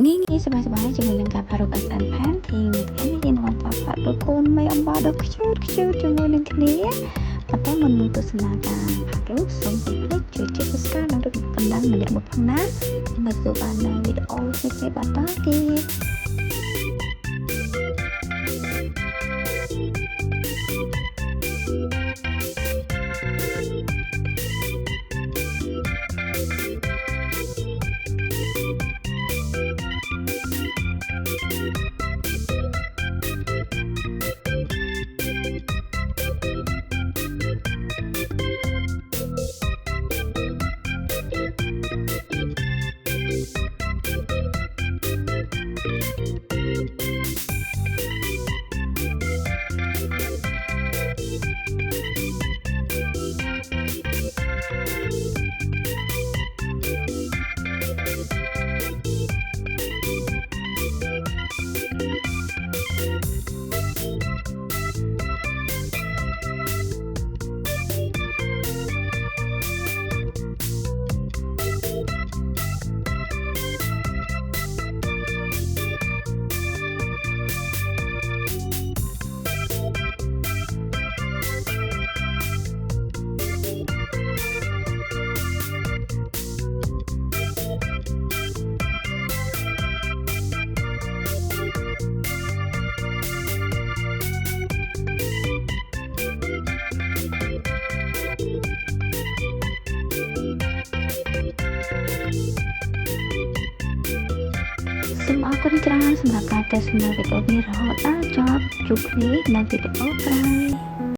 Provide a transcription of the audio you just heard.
ងាយៗសប្បាយៗជាមួយនឹងការផាត់រូបអស្ចារ្យផានធីមថ្ងៃនេះយើងនឹងផាត់រូបកូនមេអំបោះដ៏ខ្ជូតជាមួយនឹងគ្នាប៉ុន្តែមុននឹងទស្សនាការផាត់រូបសូមកុំភ្លេចជួយចុច Subscribe និងរូបកណ្ដឹងម្នាក់មកផងណាដើម្បីទទួលបាននូវវីដេអូផ្សេងៗបន្តទៀតសូមអរគុណច្រើនសម្រាប់ការទស្សនាវីដេអូនេះរហូតដល់ចប់ជួបគ្នានៅវីដេអូក្រោយ